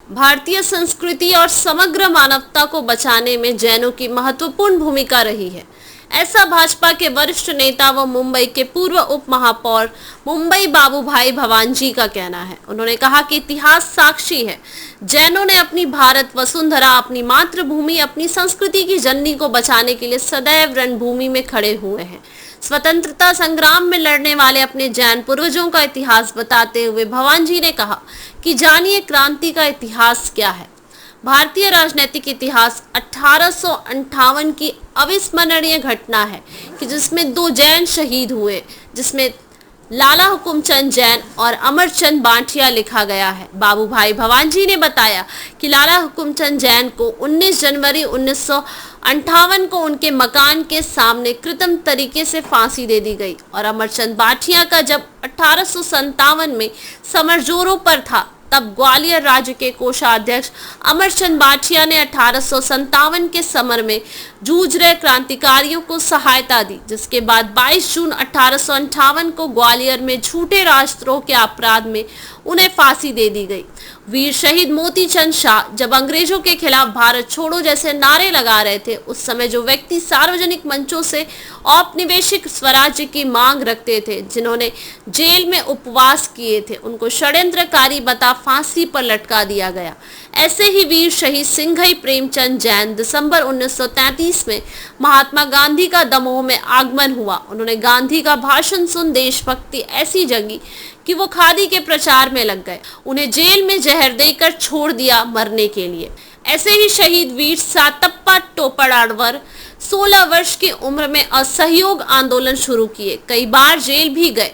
भारतीय संस्कृति और समग्र मानवता को बचाने में जैनों की महत्वपूर्ण भूमिका रही है। ऐसा भाजपा के वरिष्ठ नेता व मुंबई के पूर्व उप महापौर मुंबई बाबूभाई भवानजी का कहना है। उन्होंने कहा कि इतिहास साक्षी है, जैनों ने अपनी भारत वसुंधरा, अपनी मातृभूमि, अपनी संस्कृति की जननी को बचाने के लिए सदैव रणभूमि में खड़े हुए हैं। स्वतंत्रता संग्राम में लड़ने वाले अपने जैन पूर्वजों का इतिहास बताते हुए भवानजी ने कहा कि जानिए क्रांति का इतिहास क्या है। भारतीय राजनीतिक इतिहास 1858 की अविस्मरणीय घटना है कि जिसमें 2 जैन शहीद हुए, जिसमें लाला हुकुमचंद जैन और अमरचंद बांटिया लिखा गया है। बाबूभाई भवानजी ने बताया कि लाला हुकुमचंद जैन को 19 जनवरी 1958 को उनके मकान के सामने कृत्रिम तरीके से फांसी दे दी गई और अमरचंद बांटिया का जब 1857 में समर जोरों पर था, तब ग्वालियर राज्य के कोषाध्यक्ष अमरचंद बांटिया ने 1857 के समर में जूझ रहे क्रांतिकारियों को सहायता दी, जिसके बाद 22 जून 1858 को ग्वालियर में झूठे राजद्रोह के अपराध में उन्हें फांसी दे दी गई। वीर शहीद मोती चंद शाह जब अंग्रेजों के खिलाफ भारत छोड़ो जैसे नारे लगा रहे थे, उस समय जो व्यक्ति सार्वजनिक मंचों से औपनिवेशिक स्वराज्य की मांग रखते थे, जिन्होंने जेल में उपवास किए थे, उनको षड्यंत्रकारी बता फांसी पर लटका दिया गया। ऐसे ही वीर शहीद सिंघई प्रेमचंद जैन दिसंबर 1933 में महात्मा गांधी का दमोह में आगमन हुआ। उन्होंने गांधी का भाषण सुन देशभक्ति ऐसी जगी कि वो खादी के प्रचार में लग गए। उन्हें जेल में जहर देकर छोड़ दिया मरने के लिए। ऐसे ही शहीद वीर सातप्पा टोपड़ावर 16 वर्ष की उम्र में असहयोग आंदोलन शुरू किए, कई बार जेल भी गए।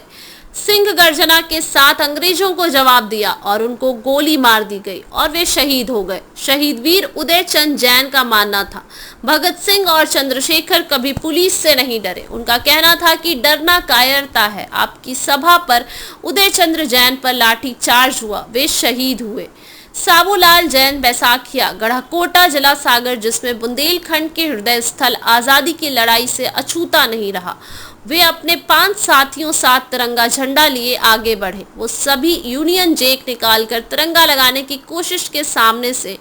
सिंह गर्जना के साथ अंग्रेजों को जवाब दिया और उनको गोली मार दी गई और वे शहीद हो गए। शहीद वीर उदय चंद जैन का मानना था, भगत सिंह और चंद्रशेखर कभी पुलिस से नहीं डरे। उनका कहना था कि डरना कायरता है। आपकी सभा पर उदय चंद्र जैन पर लाठी चार्ज हुआ, वे शहीद हुए। साबूलाल जैन बैसाखिया गढ़कोटा जिला सागर, जिसमें बुंदेलखंड के हृदय स्थल आजादी की लड़ाई से अछूता नहीं रहा। वे अपने 5 साथियों साथ तिरंगा झंडा लिए आगे बढ़े। वो सभी यूनियन जैक निकालकर तिरंगा लगाने की कोशिश के सामने से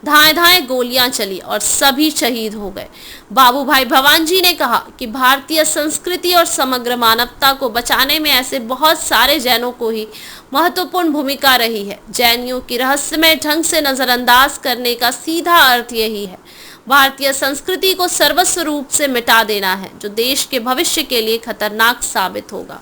धाएं गोलियां चली और सभी शहीद हो गए। बाबूभाई भवानजी ने कहा कि भारतीय संस्कृति और समग्र मानवता को बचाने में ऐसे बहुत सारे जैनों को ही महत्वपूर्ण भूमिका रही है। जैनियों की रहस्यमय ढंग से नजरअंदाज करने का सीधा अर्थ यही है, भारतीय संस्कृति को सर्वस्व रूप से मिटा देना है, जो देश के भविष्य के लिए खतरनाक साबित होगा।